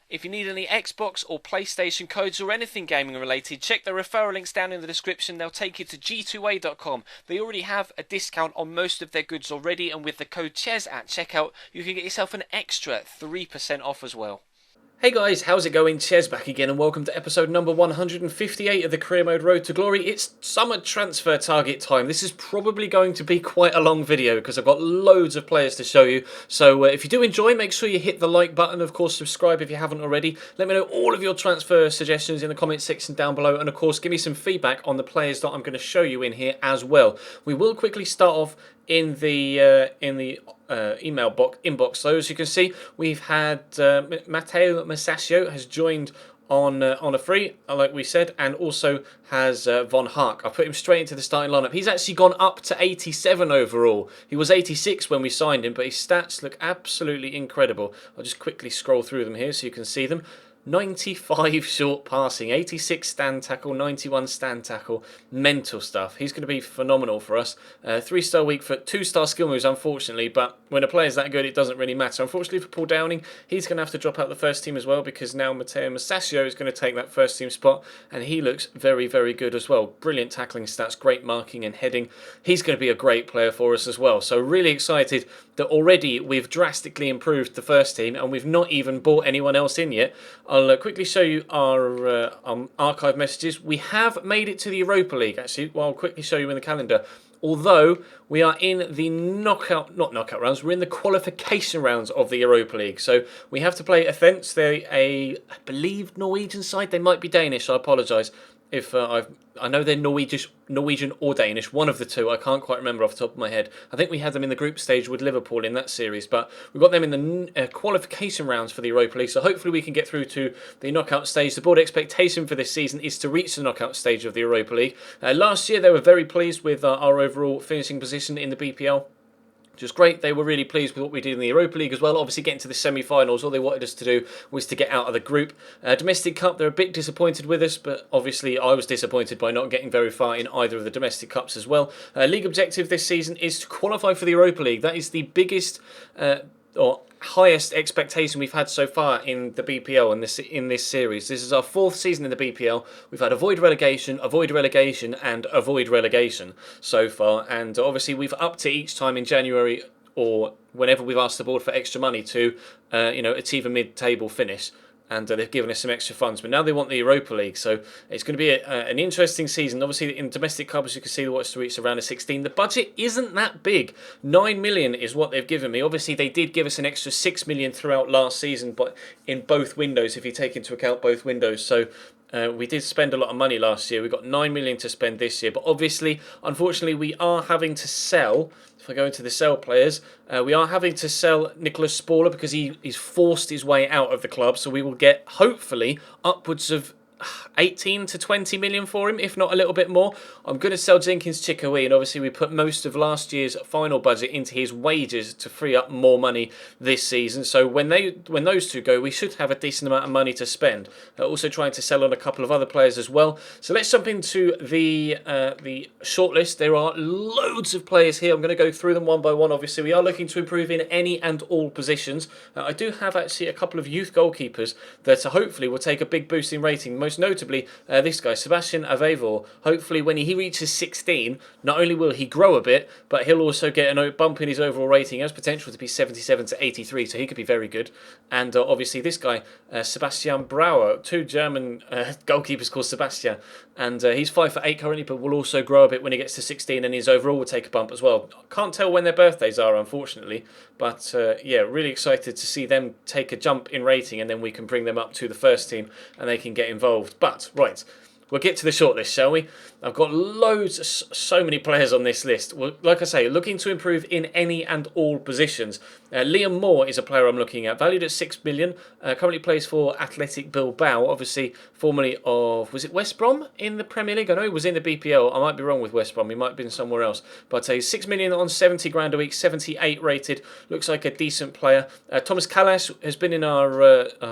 If you need any Xbox or PlayStation codes or anything gaming related, check the referral links down in the description. They'll take you to g2a.com. They already have a discount on most of their goods already, and with the code CHES at checkout, you can get yourself an extra 3% off as well. Hey guys, how's it going? Ches back again, and welcome to episode number 158 of the Career Mode Road to Glory. It's summer transfer target time. This is probably going to be quite a long video because I've got loads of players to show you. So if you do enjoy, make sure you hit the like button. Of course, subscribe if you haven't already. Let me know all of your transfer suggestions in the comment section down below, and of course, give me some feedback on the players that I'm going to show you in here as well. We will quickly start off in the inbox. So as you can see, we've had Matteo Masaccio has joined on a free, like we said, and also has Von Hark. I put him straight into the starting lineup. He's actually gone up to 87 overall. He was 86 when we signed him, but his stats look absolutely incredible. I'll just quickly scroll through them here so you can see them. 95 short passing, 86 stand tackle, 91 stand tackle, mental stuff. He's going to be phenomenal for us. 3-star weak foot, 2-star skill moves, unfortunately, but when a player's that good, it doesn't really matter. Unfortunately for Paul Downing, he's going to have to drop out the first team as well, because now Matteo Masaccio is going to take that first team spot, and he looks very, very good as well. Brilliant tackling stats, great marking and heading. He's going to be a great player for us as well. So really excited that already we've drastically improved the first team, and we've not even bought anyone else in yet. I'll quickly show you our archive messages. We have made it to the Europa League, actually. Well, I'll quickly show you in the calendar. Although we are in the not knockout rounds, we're in the qualification rounds of the Europa League. So we have to play Athens. They're I believe, Norwegian side. They might be Danish. I apologise if I know they're Norwegian or Danish, one of the two. I can't quite remember off the top of my head. I think we had them in the group stage with Liverpool in that series, but we've got them in the qualification rounds for the Europa League, so hopefully we can get through to the knockout stage. The board expectation for this season is to reach the knockout stage of the Europa League. Last year they were very pleased with our overall finishing position in the BPL. Just great. They were really pleased with what we did in the Europa League as well. Obviously, getting to the semi-finals, all they wanted us to do was to get out of the group. Domestic Cup, they're a bit disappointed with us, but obviously I was disappointed by not getting very far in either of the domestic cups as well. League objective this season is to qualify for the Europa League. That is the biggest or highest expectation we've had so far in the BPL in this series. This is our 4th season in the BPL. We've had avoid relegation, and avoid relegation so far, and obviously we've upped it each time in January or whenever we've asked the board for extra money to achieve a mid-table finish. And they've given us some extra funds, but now they want the Europa League, so it's going to be an interesting season. Obviously, in domestic cup, as you can see, they want us to reach around a 16. The budget isn't that big. 9 million is what they've given me. Obviously, they did give us an extra 6 million throughout last season, but in both windows, if you take into account both windows. So we did spend a lot of money last year. We've got 9 million to spend this year, but obviously, unfortunately, we are having to sell. If I go into the sell players, we are having to sell Nicholas Sporler because he's forced his way out of the club. So we will get, hopefully, upwards of 18 to 20 million for him, if not a little bit more. I'm going to sell Jenkins Chikoui, and obviously we put most of last year's final budget into his wages to free up more money this season. So when those two go, we should have a decent amount of money to spend. Also trying to sell on a couple of other players as well. So let's jump into the shortlist. There are loads of players here. I'm going to go through them one by one. Obviously, we are looking to improve in any and all positions. I do have actually a couple of youth goalkeepers that hopefully will take a big boost in rating. Most notably, this guy, Sebastian Avevor. Hopefully, when he reaches 16, not only will he grow a bit, but he'll also get a bump in his overall rating. He has potential to be 77 to 83, so he could be very good. And obviously, this guy, Sebastian Brauer, 2 German goalkeepers called Sebastian. And he's 5'8" currently, but will also grow a bit when he gets to 16, and his overall will take a bump as well. Can't tell when their birthdays are, unfortunately. But yeah, really excited to see them take a jump in rating, and then we can bring them up to the first team, and they can get involved. But, right, we'll get to the shortlist, shall we? I've got loads, so many players on this list. Well, like I say, looking to improve in any and all positions. Liam Moore is a player I'm looking at, valued at 6 million. Currently plays for Athletic Bilbao, obviously formerly of, was it West Brom in the Premier League? I know he was in the BPL. I might be wrong with West Brom. He might have been somewhere else. But he's 6 million on 70 grand a week, 78 rated. Looks like a decent player. Thomas Kalas has been in our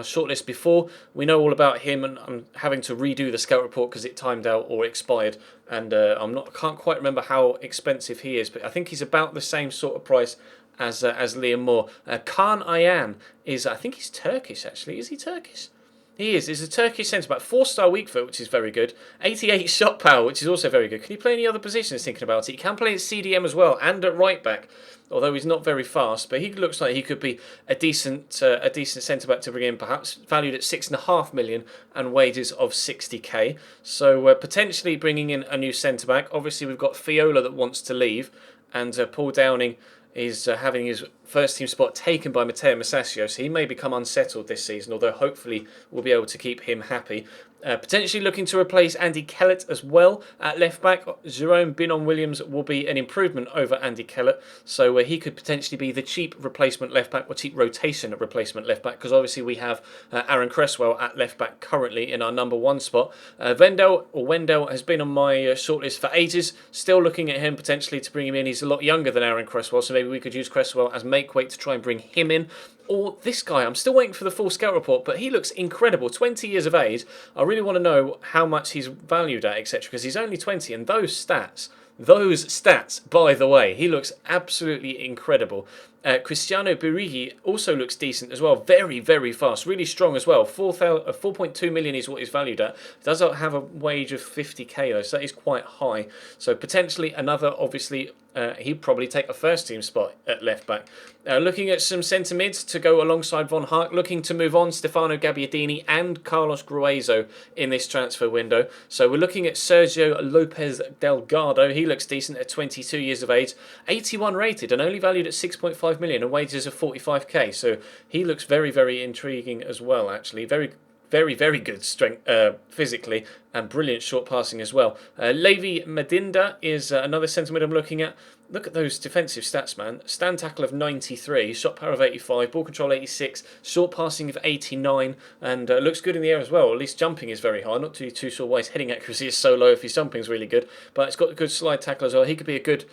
shortlist before. We know all about him, and I'm having to redo the scout report because it timed out or expired. And I can't quite remember how expensive he is, but I think he's about the same sort of price as Liam Moore. Kaan Ayhan is, I think he's Turkish actually. Is he Turkish? He is. He's a Turkish centre back, 4-star weak foot, which is very good. 88 shot power, which is also very good. Can he play any other positions? Thinking about it, he can play at CDM as well and at right back. Although he's not very fast, but he looks like he could be a decent centre back to bring in, perhaps valued at 6.5 million and wages of 60k. So potentially bringing in a new centre back. Obviously, we've got Fiola that wants to leave, and Paul Downing is having his first team spot taken by Matteo Masaccio, so he may become unsettled this season, although hopefully we'll be able to keep him happy. Potentially looking to replace Andy Kellett as well at left back. Jerome Binon Williams will be an improvement over Andy Kellett, so he could potentially be the cheap replacement left back or cheap rotation replacement left back, because obviously we have Aaron Cresswell at left back currently in our number 1 spot. Wendell has been on my shortlist for ages. Still looking at him potentially to bring him in. He's a lot younger than Aaron Cresswell, so maybe we could use Cresswell as make weight to try and bring him in. Or this guy, I'm still waiting for the full scout report, but he looks incredible. 20 years of age. I really want to know how much he's valued at, etc., because he's only 20, and those stats, by the way, he looks absolutely incredible. Cristiano Birigi also looks decent as well. Very, very fast. Really strong as well. 4.2 million is what he's valued at. Does have a wage of 50k though, so that is quite high. So potentially another, obviously, he'd probably take a first team spot at left back. Looking at some centre mids to go alongside Von Hark. Looking to move on Stefano Gabbiadini and Carlos Gruezo in this transfer window. So we're looking at Sergio Lopez Delgado. He looks decent at 22 years of age. 81 rated and only valued at 6.5 million and wages of 45k. So he looks very, very intriguing as well, actually. Very, very good strength physically, and brilliant short passing as well. Levi Medinda is another centre mid I'm looking at. Look at those defensive stats, man. Stand tackle of 93, shot power of 85, ball control 86, short passing of 89, and looks good in the air as well. At least jumping is very high. Not too sure why his heading accuracy is so low if his jumping is really good, but it's got a good slide tackle as well. He could be a good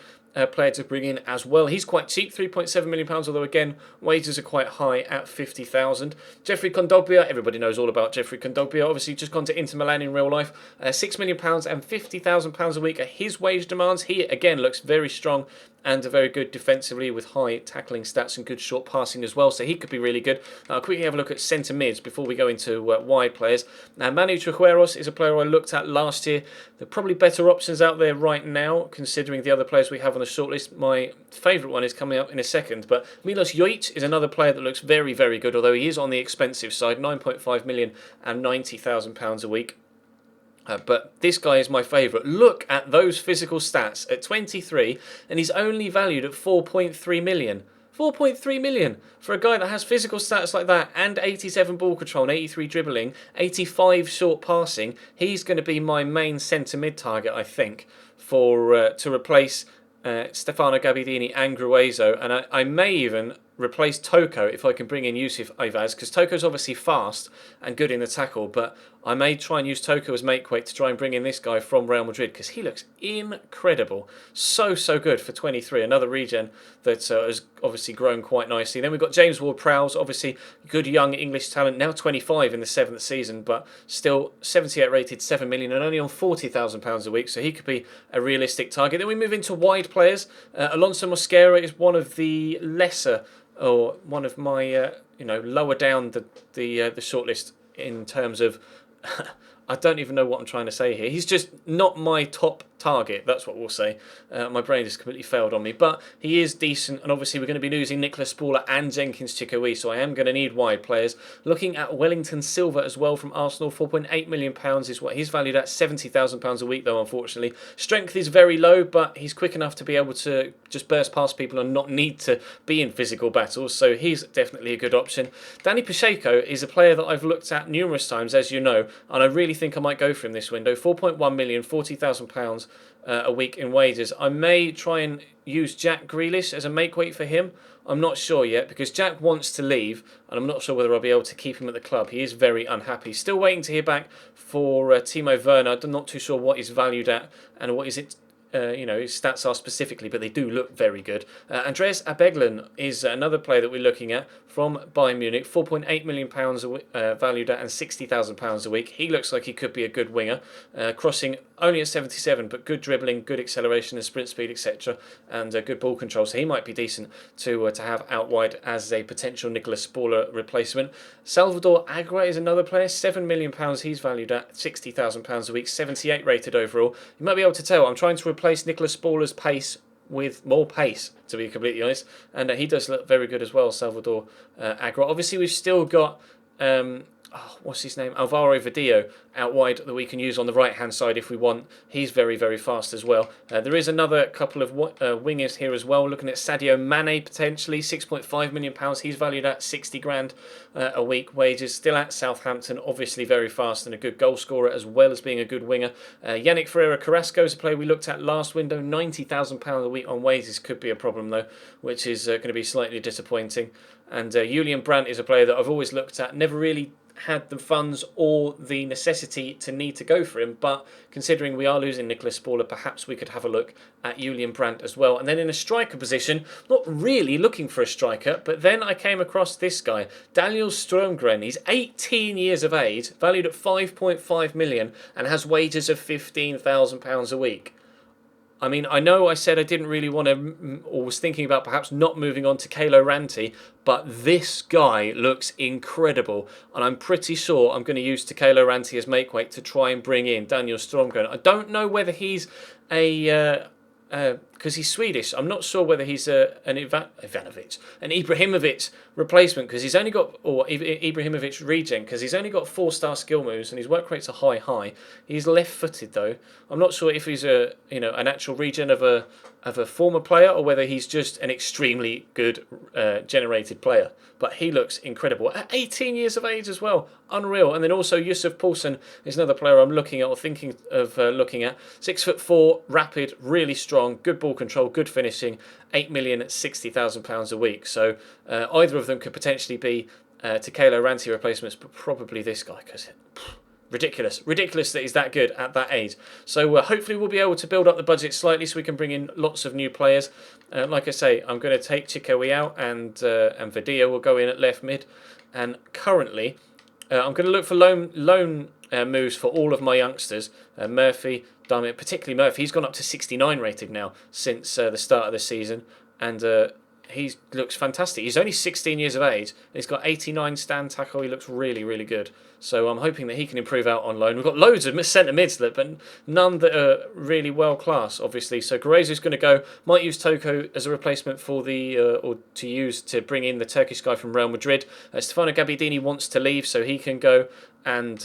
player to bring in as well. He's quite cheap, £3.7 million, although again, wages are quite high at 50,000. Jeffrey Kondogbia, everybody knows all about Jeffrey Kondogbia. Obviously, just gone to Inter Milan in real life. £6 million and £50,000 a week are his wage demands. He, again, looks very strong and very good defensively with high tackling stats and good short passing as well, so he could be really good. I'll quickly have a look at centre mids before we go into wide players. Now, Manu Trigueros is a player I looked at last year. There are probably better options out there right now, considering the other players we have on the shortlist. My favourite one is coming up in a second, but Milos Jojic is another player that looks very, very good, although he is on the expensive side, 9.5 million and £90,000 a week. But this guy is my favourite. Look at those physical stats at 23, and he's only valued at 4.3 million. 4.3 million for a guy that has physical stats like that and 87 ball control and 83 dribbling, 85 short passing. He's going to be my main centre mid target, I think, for to replace Stefano Gabbiadini and Gruezo, and I may even replace Toko if I can bring in Yusuf Ayvaz, because Toko's obviously fast and good in the tackle, but I may try and use Toko as make weight to try and bring in this guy from Real Madrid, because he looks incredible. So good for 23. Another regen that has obviously grown quite nicely. Then we've got James Ward-Prowse, obviously good young English talent, now 25 in the 7th season, but still 78 rated, 7 million and only on £40,000 a week, so he could be a realistic target. Then we move into wide players. Alonso Mosquera is one of the lesser, or one of my lower down the shortlist in terms of I don't even know what I'm trying to say here. He's just not my top target, that's what we'll say. My brain has completely failed on me, but he is decent, and obviously we're going to be losing Nicolas Spauller and Jenkins Chikoui, so I am going to need wide players. Looking at Wellington Silva as well from Arsenal, £4.8 million is what he's valued at, £70,000 a week though, unfortunately. Strength is very low, but he's quick enough to be able to just burst past people and not need to be in physical battles, so he's definitely a good option. Danny Pacheco is a player that I've looked at numerous times, as you know, and I really think I might go for him this window. 4.1 million, £40,000 a week in wages. I may try and use Jack Grealish as a make weight for him. I'm not sure yet, because Jack wants to leave, and I'm not sure whether I'll be able to keep him at the club. He is very unhappy. Still waiting to hear back for Timo Werner. I'm not too sure what he's valued at and what is it his stats are specifically, but they do look very good. Andreas Abeglan is another player that we're looking at from Bayern Munich, £4.8 million valued at and £60,000 a week. He looks like he could be a good winger, crossing only at 77, but good dribbling, good acceleration and sprint speed, etc., and good ball control. So he might be decent to have out wide as a potential Nicolas Sporer replacement. Salvador Agra is another player, £7 million. He's valued at £60,000 a week, 78 rated overall. You might be able to tell I'm trying to replace Nicolas Sporer's pace with more pace, to be completely honest, and he does look very good as well, Salvador Agra. Obviously, we've still got what's his name? Alvaro Vadillo out wide that we can use on the right-hand side if we want. He's very, very fast as well. There is another couple of wingers here as well. Looking at Sadio Mane, potentially, £6.5 million. He's valued at 60 grand a week. Wages still at Southampton, obviously very fast and a good goal scorer as well as being a good winger. Yannick Ferreira Carrasco is a player we looked at last window. £90,000 a week on wages could be a problem though, which is going to be slightly disappointing. And Julian Brandt is a player that I've always looked at, never really had the funds or the necessity to need to go for him, but considering we are losing Nicolas Sporer, perhaps we could have a look at Julian Brandt as well. And then in a striker position, not really looking for a striker, but then I came across this guy, Daniel Stromgren. He's 18 years of age, valued at 5.5 million, and has wages of £15,000 a week. I mean, I know I said I didn't really want to, or was thinking about perhaps not moving on to Kalo Ranti, but this guy looks incredible, and I'm pretty sure I'm going to use Kalo Ranti as make weight to try and bring in Daniel Stromgren. I don't know whether he's because he's Swedish. I'm not sure whether he's an Ibrahimovic replacement, because he's only got, or Ibrahimovic regen, because he's only got 4-star skill moves and his work rate's a high. He's left-footed though. I'm not sure if he's an actual regen of a former player or whether he's just an extremely good generated player. But he looks incredible at 18 years of age as well. Unreal. And then also Yusuf Poulsen is another player I'm looking at or thinking of looking at. 6'4", rapid, really strong, good ball control, good finishing, £8,060,000 a week. So either of them could potentially be Kalo Ranti replacements, but probably this guy, because ridiculous that he's that good at that age. So hopefully we'll be able to build up the budget slightly so we can bring in lots of new players. Like I say, I'm going to take Chikowi out and Vadillo will go in at left mid. And currently, I'm going to look for loan moves for all of my youngsters. Murphy, Diamond, particularly Murphy. He's gone up to 69 rated now since the start of the season. And he looks fantastic. He's only 16 years of age. He's got 89 stand tackle. He looks really, really good. So I'm hoping that he can improve out on loan. We've got loads of centre mids, but none that are really world class, obviously. So Gurezu's going to go. Might use Toko as a replacement for or to bring in the Turkish guy from Real Madrid. Stefano Gabbiadini wants to leave, so he can go. And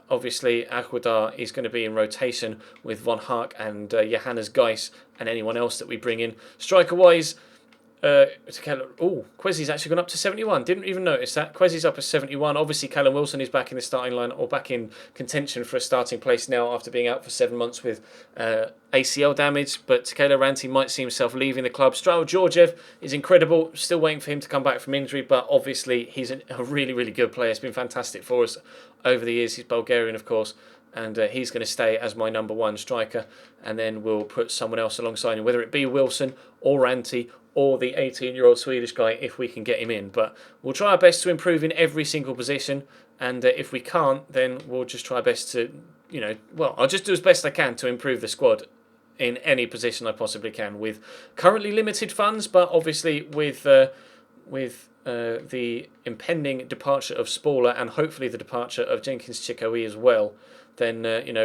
obviously Aguadar is going to be in rotation with Von Hark and Johannes Geis and anyone else that we bring in. Striker-wise, Quezzi's actually gone up to 71. Didn't even notice that. Quezzi's up at 71. Obviously, Callum Wilson is back in the starting line, or back in contention for a starting place now after being out for 7 months with ACL damage. But Kalo Ranti might see himself leaving the club. Strail Georgiev is incredible. Still waiting for him to come back from injury, but obviously he's a really, really good player. He's been fantastic for us over the years. He's Bulgarian, of course. And he's going to stay as my number one striker. And then we'll put someone else alongside him, whether it be Wilson or Ranti or the 18-year-old Swedish guy, if we can get him in. But we'll try our best to improve in every single position. And if we can't, then we'll just try our best to, I'll just do as best I can to improve the squad in any position I possibly can, with currently limited funds, but obviously with the impending departure of Sporer and hopefully the departure of Jenkins Chikowi as well, then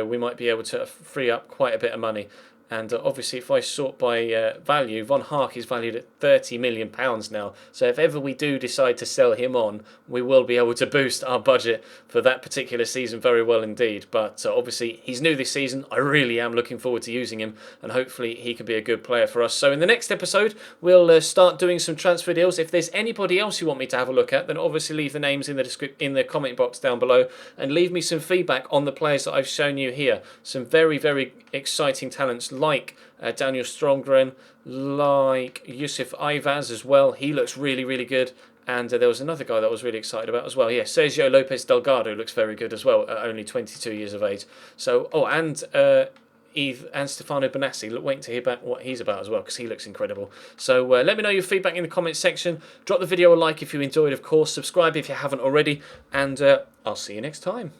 we might be able to free up quite a bit of money. And obviously, if I sort by value, Von Hark is valued at £30 million now. So if ever we do decide to sell him on, we will be able to boost our budget for that particular season very well indeed. But obviously, he's new this season. I really am looking forward to using him, and hopefully he can be a good player for us. So in the next episode, we'll start doing some transfer deals. If there's anybody else you want me to have a look at, then obviously leave the names in the comment box down below, and leave me some feedback on the players that I've shown you here. Some very, very exciting talents, like Daniel Stromgren, like Yusuf Ivaz as well. He looks really, really good. And there was another guy that I was really excited about as well. Yeah, Sergio Lopez Delgado looks very good as well at only 22 years of age. So, Eve and Stefano Bonassi. Waiting to hear back what he's about as well, because he looks incredible. So let me know your feedback in the comments section. Drop the video a like if you enjoyed, of course. Subscribe if you haven't already, and I'll see you next time.